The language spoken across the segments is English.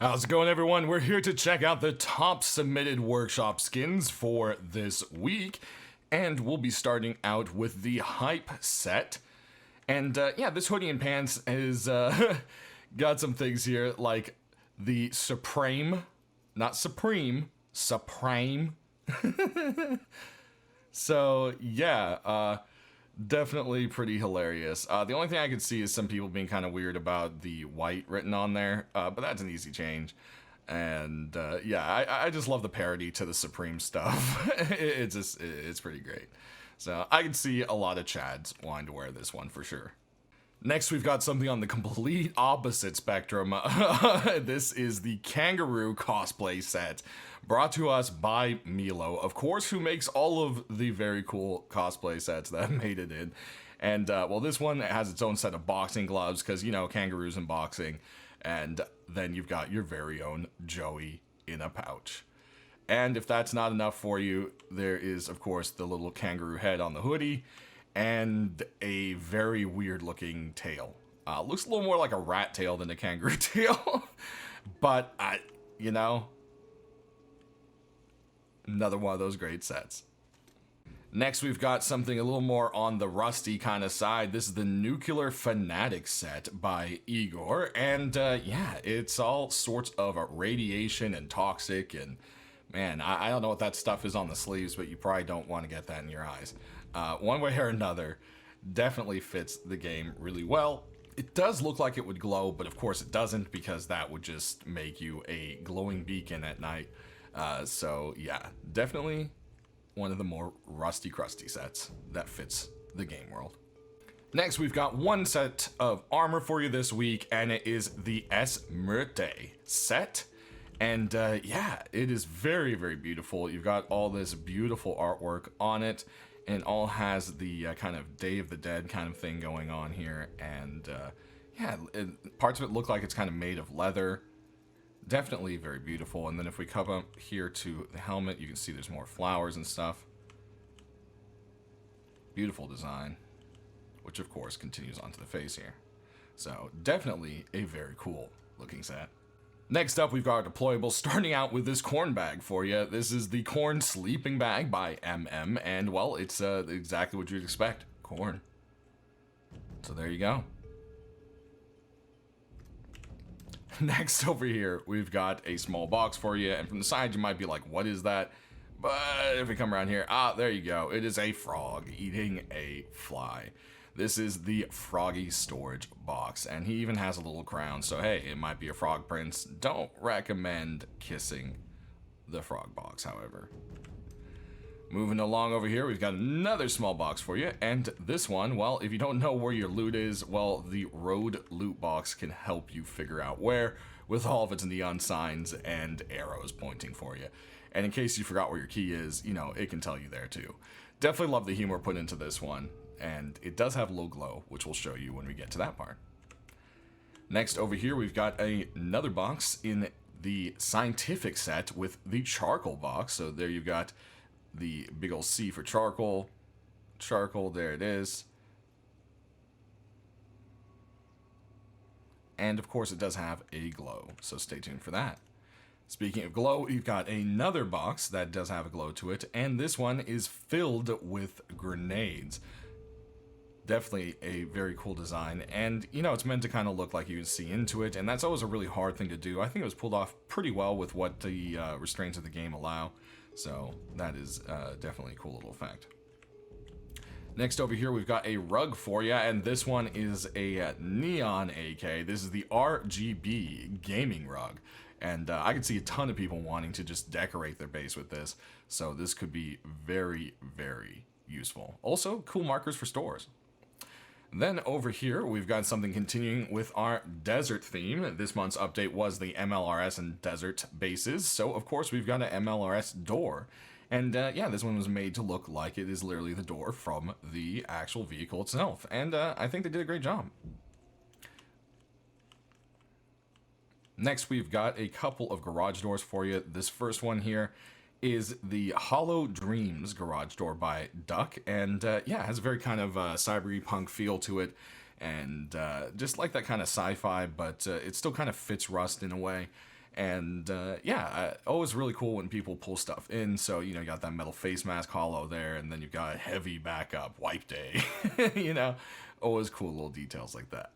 How's it going, everyone? We're here to check out the top submitted workshop skins for this week, and we'll be starting out with the hype set. And yeah, this hoodie and pants is got some things here like the Supreme, not Supreme, Supreme. So yeah, definitely pretty hilarious. The only thing I could see is some people being kind of weird about the white written on there, but that's an easy change. And yeah, I just love the parody to the Supreme stuff. It's pretty great. So I could see a lot of Chads wanting to wear this one for sure. Next, we've got something on the complete opposite spectrum. This is the Kangaroo Cosplay set, brought to us by Milo, of course, who makes all of the very cool cosplay sets that made it in. And, well, this one has its own set of boxing gloves, because, you know, kangaroos in boxing. And then you've got your very own Joey in a pouch. And if that's not enough for you, there is, of course, the little kangaroo head on the hoodie, and a very weird looking tail. Looks a little more like a rat tail than a kangaroo tail. But, you know, another one of those great sets. Next, we've got something a little more on the rusty kind of side. This is the Nuclear Fanatic set by Igor. And yeah, it's all sorts of radiation and toxic. And man, I don't know what that stuff is on the sleeves, but you probably don't want to get that in your eyes. One way or another, definitely fits the game really well. It does look like it would glow, but of course it doesn't, because that would just make you a glowing beacon at night. So yeah, definitely one of the more rusty crusty sets that fits the game world. Next, we've got one set of armor for you this week, and it is the Esmerte set. And yeah, it is very, very beautiful. You've got all this beautiful artwork on it, and it all has the kind of Day of the Dead kind of thing going on here. And yeah, parts of it look like it's kind of made of leather. Definitely very beautiful. And then if we come up here to the helmet, you can see there's more flowers and stuff. Beautiful design, which of course continues onto the face here. So definitely a very cool looking set. Next up, we've got our deployables, starting out with this corn bag for you. This is the Corn Sleeping Bag by MM, and well, it's exactly what you'd expect, corn. So there you go. Next over here, we've got a small box for you, and from the side you might be like, what is that? But if we come around here, there you go. It is a frog eating a fly. This is the Froggy storage box, and he even has a little crown, so hey, it might be a frog prince. Don't recommend kissing the frog box, however. Moving along over here, we've got another small box for you, and this one, well, if you don't know where your loot is, well, the road loot box can help you figure out where, with all of its neon signs and arrows pointing for you. And in case you forgot where your key is, you know, it can tell you there too. Definitely love the humor put into this one. And it does have low glow, which we'll show you when we get to that part. Next, over here, we've got another box in the scientific set with the charcoal box. So there you've got the big old C for charcoal. Charcoal, there it is. And of course, it does have a glow, so stay tuned for that. Speaking of glow, you've got another box that does have a glow to it, and this one is filled with grenades. Definitely a very cool design, and you know, it's meant to kind of look like you can see into it, and that's always a really hard thing to do. I think it was pulled off pretty well with what the restraints of the game allow, so that is definitely a cool little effect. Next over here, we've got a rug for you, and this one is a neon AK. This is the RGB gaming rug, and I can see a ton of people wanting to just decorate their base with this, so this could be very, very useful. Also, cool markers for stores. Then over here, we've got something continuing with our desert theme. This month's update was the MLRS and desert bases, so of course we've got an MLRS door. And yeah, this one was made to look like it is literally the door from the actual vehicle itself. And I think they did a great job. Next, we've got a couple of garage doors for you. This first one here is the Hollow Dreams garage door by Duck, and yeah, it has a very kind of cyberpunk feel to it, and just like that kind of sci-fi, but it still kind of fits Rust in a way. And yeah, always really cool when people pull stuff in. So, you know, you got that metal face mask hollow there, and then you've got a heavy backup wipe day. You know, always cool little details like that.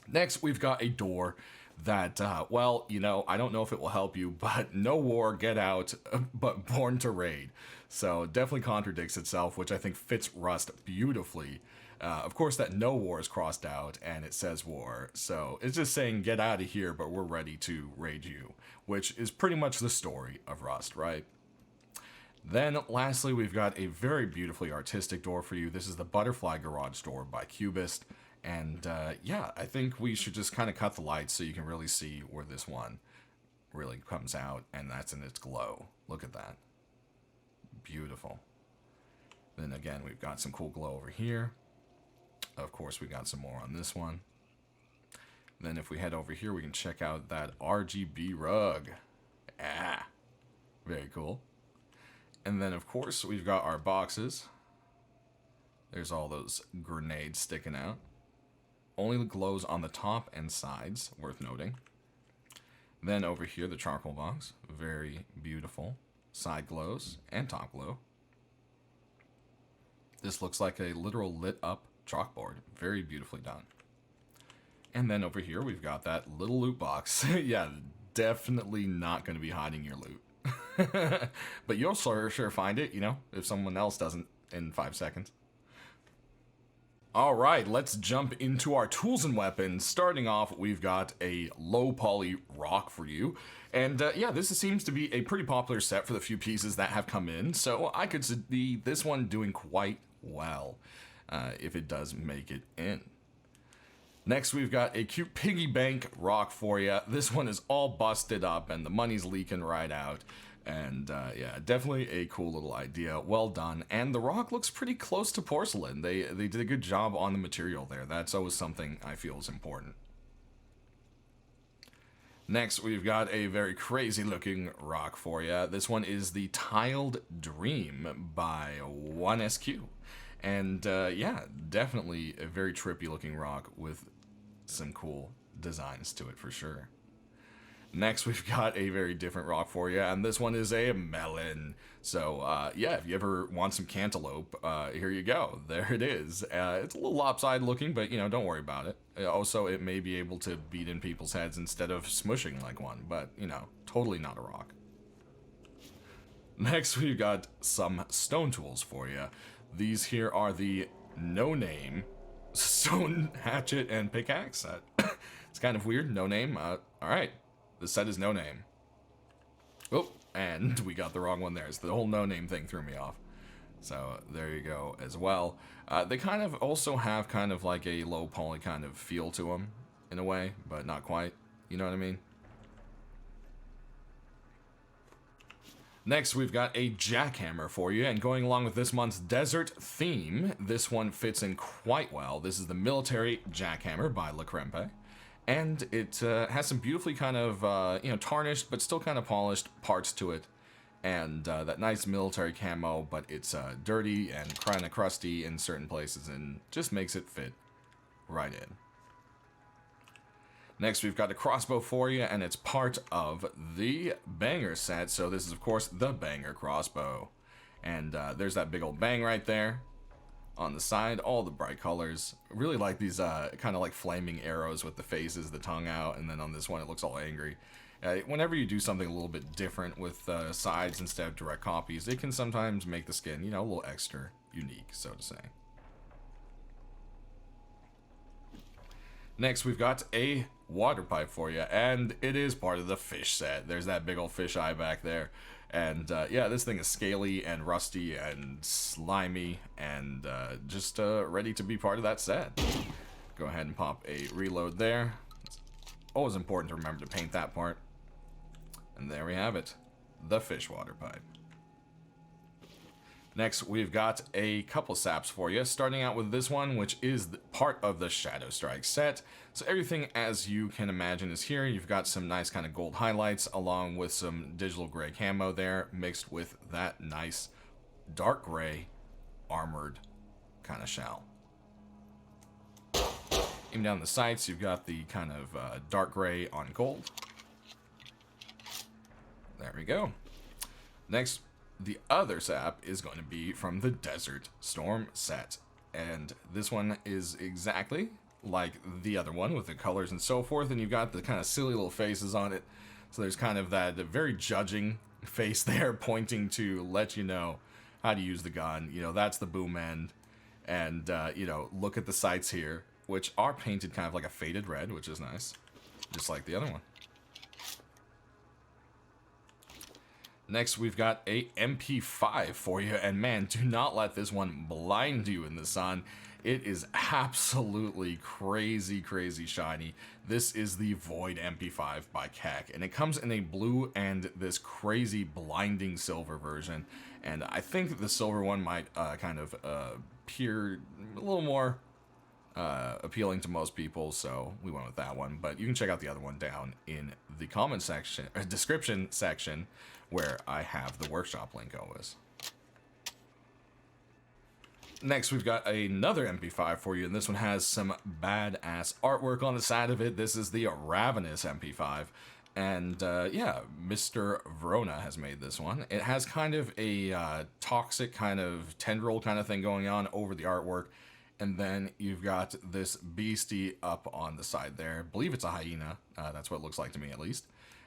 Next, we've got a door that, well, you know, I don't know if it will help you, but no war, get out, but born to raid. So definitely contradicts itself, which I think fits Rust beautifully. Of course, that no war is crossed out, and it says war. So it's just saying, get out of here, but we're ready to raid you, which is pretty much the story of Rust, right? Then, lastly, we've got a very beautifully artistic door for you. This is the Butterfly Garage door by Cubist. And, yeah, I think we should just kind of cut the lights so you can really see where this one really comes out, and that's in its glow. Look at that. Beautiful. Then, again, we've got some cool glow over here. Of course, we got some more on this one. Then if we head over here, we can check out that RGB rug. Ah, very cool. And then, of course, we've got our boxes. There's all those grenades sticking out. Only glows on the top and sides, worth noting. Then over here, the charcoal box. Very beautiful. Side glows and top glow. This looks like a literal lit up chalkboard. Very beautifully done. And then over here, we've got that little loot box. Yeah, definitely not going to be hiding your loot. But you'll sure find it, you know, if someone else doesn't in 5 seconds. All right, let's jump into our tools and weapons. Starting off, we've got a low poly rock for you. And yeah, this seems to be a pretty popular set for the few pieces that have come in. So I could see this one doing quite well if it does make it in. Next, we've got a cute piggy bank rock for you. This one is all busted up and the money's leaking right out. And yeah, definitely a cool little idea. Well done. And the rock looks pretty close to porcelain. They did a good job on the material there. That's always something I feel is important. Next, we've got a very crazy looking rock for you. This one is the Tiled Dream by 1SQ. And yeah, definitely a very trippy looking rock with some cool designs to it for sure. Next, we've got a very different rock for you, and this one is a melon. So, yeah, if you ever want some cantaloupe, here you go. There it is. It's a little lopsided looking, but, you know, don't worry about it. Also, it may be able to beat in people's heads instead of smushing like one, but, you know, totally not a rock. Next, we've got some stone tools for you. These here are the no-name stone hatchet and pickaxe set. It's kind of weird, no name. All right. The set is no name. Oh, and we got the wrong one there. So the whole no name thing threw me off. So there you go as well. They kind of also have kind of like a low poly kind of feel to them in a way, but not quite. You know what I mean? Next, we've got a jackhammer for you, and going along with this month's desert theme, this one fits in quite well. This is the military jackhammer by La Crempe. And it has some beautifully kind of, you know, tarnished, but still kind of polished parts to it. And that nice military camo, but it's dirty and kind of crusty in certain places and just makes it fit right in. Next, we've got a crossbow for you, and it's part of the banger set. So this is, of course, the banger crossbow. And there's that big old bang right there. On the side, all the bright colors. Really like these kind of like flaming arrows with the faces, the tongue out, and then on this one it looks all angry. Whenever you do something a little bit different with sides instead of direct copies, it can sometimes make the skin, you know, a little extra unique, so to say. Next, we've got a water pipe for you, and it is part of the fish set. There's that big old fish eye back there. And yeah, this thing is scaly and rusty and slimy and just ready to be part of that set. Go ahead and pop a reload there. It's always important to remember to paint that part. And there we have it, the fish water pipe. Next, we've got a couple saps for you, starting out with this one, which is part of the Shadow Strike set. So everything, as you can imagine, is here. You've got some nice kind of gold highlights, along with some digital gray camo there, mixed with that nice dark gray armored kind of shell. Even down the sights, you've got the kind of dark gray on gold. we go. Next, the other sap is going to be from the Desert Storm set. And this one is exactly like the other one with the colors and so forth. And you've got the kind of silly little faces on it. So there's kind of that very judging face there pointing to let you know how to use the gun. You know, that's the boom end. And, you know, look at the sights here, which are painted kind of like a faded red, which is nice. Just like the other one. Next, we've got a MP5 for you, and man, do not let this one blind you in the sun. It is absolutely crazy, crazy shiny. This is the Void MP5 by Keck, and it comes in a blue and this crazy blinding silver version. And I think the silver one might kind of appear a little more appealing to most people, so we went with that one. But you can check out the other one down in the comment section, or description section, where I have the workshop link always. Next, we've got another MP5 for you, and this one has some badass artwork on the side of it. This is the Ravenous MP5, and yeah, Mr. Verona has made this one. It has kind of a toxic kind of tendril kind of thing going on over the artwork, and then you've got this beastie up on the side there. I believe it's a hyena. That's what it looks like to me, at least.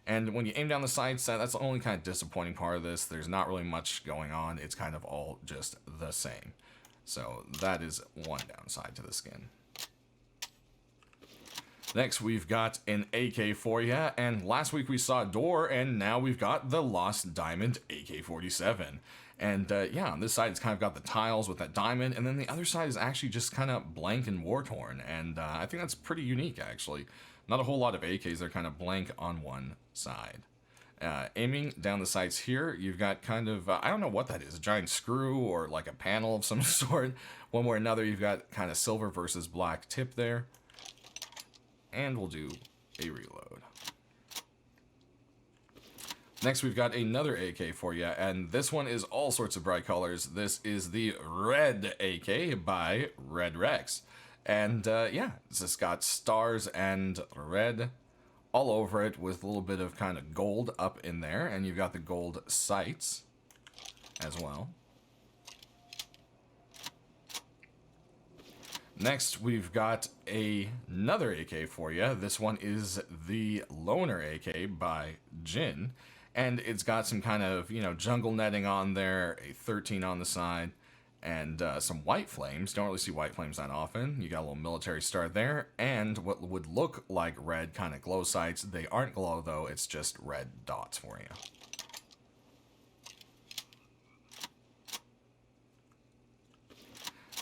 And when you aim down the sights, that's the only kind of disappointing part of this. There's not really much going on. It's kind of all just the same. So that is one downside to the skin. Next, we've got an AK for you. And last week we saw Door, and now we've got the Lost Diamond AK-47. And yeah, on this side it's kind of got the tiles with that diamond, and then the other side is actually just kind of blank and war-torn. And I think that's pretty unique, actually. Not a whole lot of AKs, they're kind of blank on one side. Aiming down the sights here, you've got kind of, I don't know what that is, a giant screw or like a panel of some sort. One way or another, you've got kind of silver versus black tip there. And we'll do a reload. Next, we've got another AK for you, and this one is all sorts of bright colors. This is the Red AK by Red Rex. And yeah, it's just got stars and red all over it with a little bit of kind of gold up in there. And you've got the gold sights as well. Next, we've got another AK for you. This one is the Loner AK by Jin. And it's got some kind of, you know, jungle netting on there, a 13 on the side, and some white flames. Don't really see white flames that often. You got a little military star there, and what would look like red kind of glow sights. They aren't glow, though. It's just red dots for you.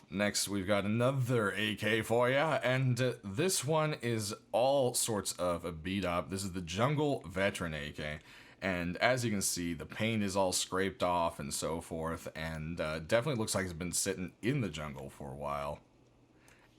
Next, we've got another AK for you, and this one is all sorts of a beat up. This is the Jungle Veteran AK. And as you can see, the paint is all scraped off and so forth, and definitely looks like it's been sitting in the jungle for a while.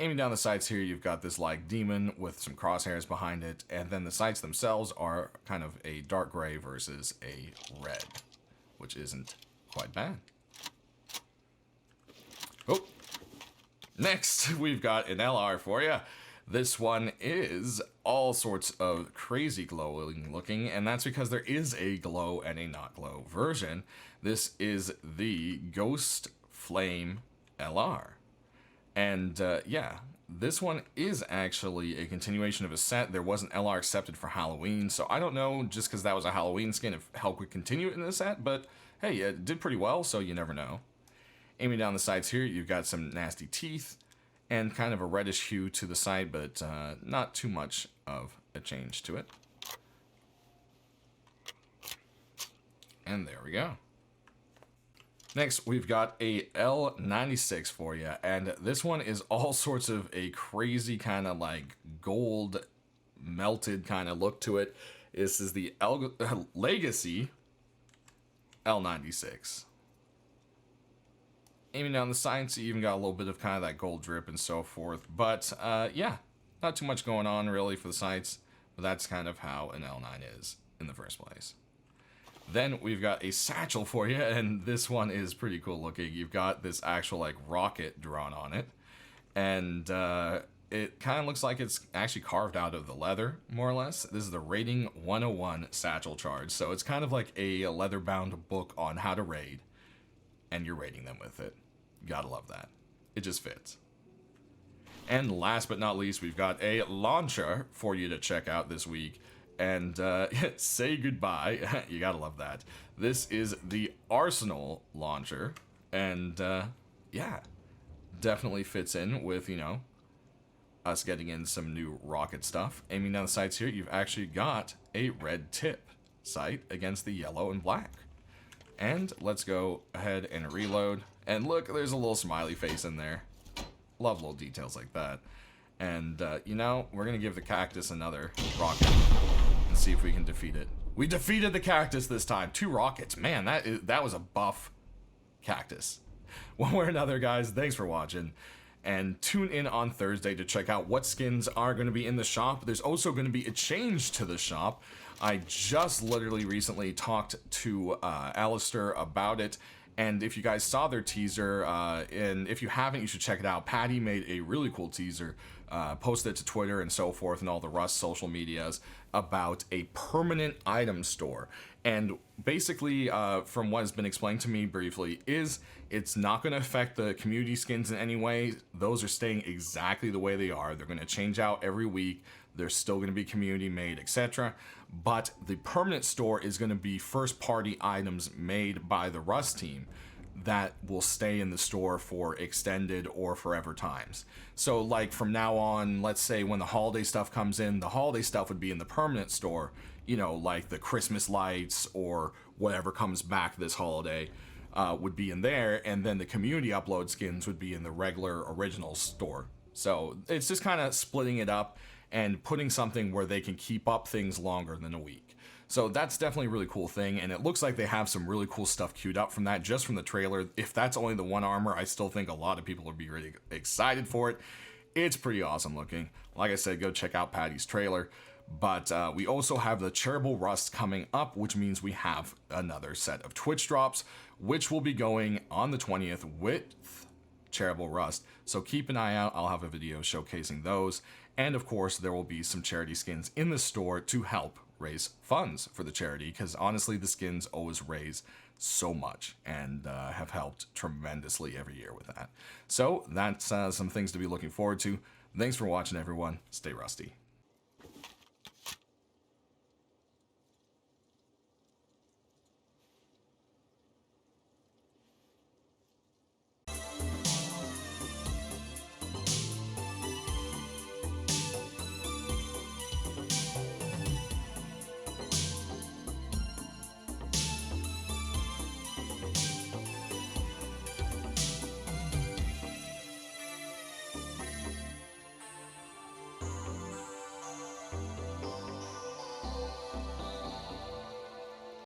Aiming down the sights here, you've got this like demon with some crosshairs behind it, and then the sights themselves are kind of a dark gray versus a red, which isn't quite bad. Oh, next we've got an LR for you. This one is all sorts of crazy glowing looking, and that's because there is a glow and a not glow version. This is the Ghost Flame LR. And yeah, this one is actually a continuation of a set. There was an LR accepted for Halloween, so I don't know, just because that was a Halloween skin, if Help would continue it in the set, but hey, it did pretty well, so you never know. Aiming down the sides here, you've got some nasty teeth, and kind of a reddish hue to the side, but not too much of a change to it. And there we go. Next, we've got a L96 for you, and this one is all sorts of a crazy kind of like gold melted kind of look to it. This is the Legacy L96. Aiming down the sides, you even got a little bit of kind of that gold drip and so forth. But yeah, not too much going on really for the sights. But that's kind of how an L9 is in the first place. Then we've got a satchel for you, and this one is pretty cool looking. You've got this actual like rocket drawn on it. And it kind of looks like it's actually carved out of the leather, more or less. This is the Raiding 101 satchel charge. So it's kind of like a leather-bound book on how to raid, and you're raiding them with it. You gotta love that. It just fits. And last but not least, we've got a launcher for you to check out this week. And say goodbye. You gotta love that. This is the Arsenal launcher. And yeah, definitely fits in with, you know, us getting in some new rocket stuff. Aiming down the sights here, you've actually got a red tip sight against the yellow and black. And let's go ahead and reload. And look, there's a little smiley face in there. Love little details like that. And, you know, we're going to give the cactus another rocket and see if we can defeat it. We defeated the cactus this time. 2 rockets. Man, that was a buff cactus. One way or another, guys, thanks for watching. And tune in on Thursday to check out what skins are going to be in the shop. There's also going to be a change to the shop. I just literally recently talked to Alistair about it. And if you guys saw their teaser, and if you haven't, you should check it out. Patty made a really cool teaser, posted it to Twitter and so forth and all the Rust social medias about a permanent item store. And basically, from what has been explained to me briefly, is it's not going to affect the community skins in any way. Those are staying exactly the way they are. They're going to change out every week. They're still going to be community made, etc. But the permanent store is going to be first party items made by the Rust team that will stay in the store for extended or forever times. So like from now on, let's say when the holiday stuff comes in, the holiday stuff would be in the permanent store, you know, like the Christmas lights or whatever comes back this holiday would be in there, and then the community upload skins would be in the regular original store. So it's just kind of splitting it up and putting something where they can keep up things longer than a week. So that's definitely a really cool thing, and it looks like they have some really cool stuff queued up from that just from the trailer. If that's only the one armor, I still think a lot of people would be really excited for it. It's pretty awesome looking. Like I said, go check out Patty's trailer. But we also have the Charitable Rust coming up, which means we have another set of Twitch drops, which will be going on the 20th with Charitable Rust. So keep an eye out. I'll have a video showcasing those. And of course, there will be some charity skins in the store to help raise funds for the charity, because honestly, the skins always raise so much and have helped tremendously every year with that. So that's some things to be looking forward to. Thanks for watching, everyone. Stay rusty.